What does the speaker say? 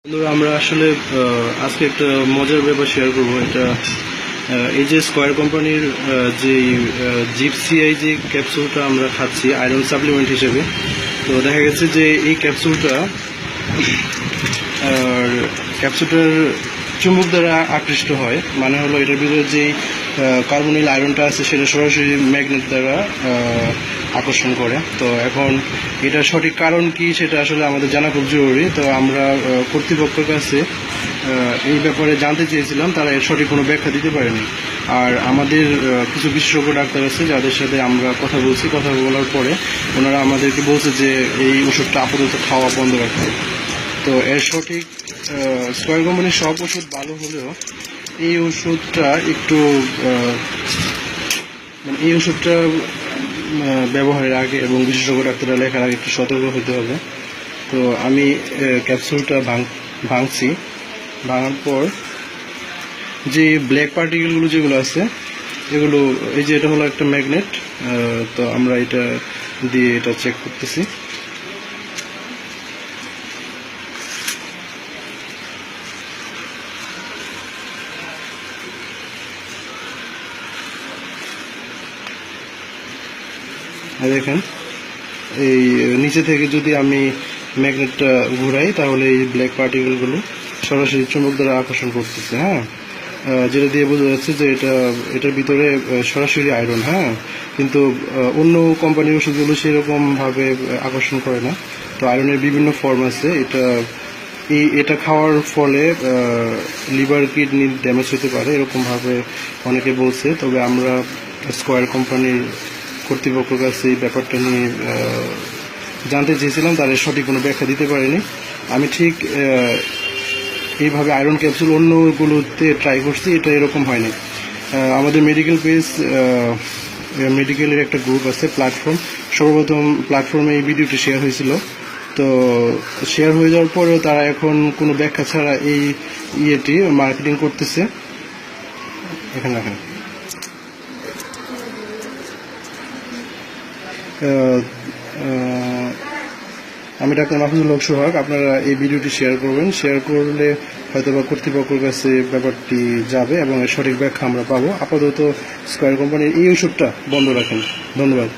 বন্ধুরা, আমরা আসলে আজকে একটা মজার ব্যাপার শেয়ার করবো। এটা এই যে স্কয়ার কোম্পানির যে জিপসিআই যে ক্যাপসুলটা আমরা খাচ্ছি আয়রন সাপ্লিমেন্ট হিসেবে, তো দেখা গেছে যে এই ক্যাপসুলটার চুম্বক দ্বারা আকৃষ্ট হয়। মানে হলো এটার ভিতরে যেই কার্বনিল আয়রনটা আছে সেটা সরাসরি ম্যাগনেট দ্বারা আকর্ষণ করে। তো এখন এটার সঠিক কারণ কি সেটা আসলে আমাদের জানা খুব জরুরি। তো আমরা কর্তৃপক্ষের কাছে এই ব্যাপারে জানতে চেয়েছিলাম, তারা এর সঠিক কোনো ব্যাখ্যা দিতে পারেনি। আর আমাদের কিছু বিশেষজ্ঞ ডাক্তার আছে যাদের সাথে আমরা কথা বলছি, কথা বলার পরে ওনারা আমাদেরকে বলছে যে এই ওষুধটা আপাতত খাওয়া বন্ধ রাখতে। তো এর সঠিক স্কয়ার কোম্পানির সব ওষুধ ভালো হলেও এই ওষুধটা একটু এই ওষুধটা ব্যবহারের আগে এবং বিশেষজ্ঞ ডাক্তাররা লেখার আগে একটু সতর্ক হতে হবে। তো আমি ক্যাপসুলটা ভাঙছি। ভাঙার পর যে ব্ল্যাক পার্টিকেলগুলো যেগুলো আছে এগুলো, এই যে এটা হলো একটা ম্যাগনেট, তো আমরা এটা দিয়ে এটা চেক করতেছি। দেখেন, এই নিচে থেকে যদি আমি ম্যাগনেটটা ঘুরাই তাহলে এই ব্ল্যাক পার্টিকেলগুলো সরাসরি চুম্বক দ্বারা আকর্ষণ করতেছে। হ্যাঁ, যেটা দিয়ে বোঝা যাচ্ছে যে এটার ভিতরে সরাসরি আয়রন। হ্যাঁ, কিন্তু অন্য কোম্পানির ওষুধগুলো সেরকমভাবে আকর্ষণ করে না। তো আয়রনের বিভিন্ন ফর্ম আছে। এটা খাওয়ার ফলে লিভার কিডনি ড্যামেজ হতে পারে এরকমভাবে অনেকে বলছে। তবে আমরা স্কয়ার কোম্পানির কর্তৃপক্ষের কাছে এই ব্যাপারটা নিয়ে জানতে চেয়েছিলাম, তারা সঠিক কোনো ব্যাখ্যা দিতে পারেনি। আমি ঠিক এইভাবে আয়রন ক্যাপসুল অন্যগুলোতে ট্রাই করছি, এটা এরকম হয়নি। আমাদের মেডিকেলের একটা গ্রুপ আছে, প্ল্যাটফর্ম, সর্বপ্রথম প্ল্যাটফর্মে এই ভিডিওটি শেয়ার হয়েছিল। তো শেয়ার হয়ে যাওয়ার পরেও তারা এখন কোনো ব্যাখ্যা ছাড়া এই ইয়েটি মার্কেটিং করতেছে। এখানে রাখেন। আমি ডাক্তার মাহফুজুল হক সোহাগ। আপনারা এই ভিডিওটি শেয়ার করবেন। শেয়ার করলে হয়তোবা কর্তৃপক্ষের কাছে ব্যাপারটি যাবে এবং এর সঠিক ব্যাখ্যা আমরা পাবো। আপাতত স্কয়ার কোম্পানির এই ওষুধটা বন্ধ রাখেন। ধন্যবাদ।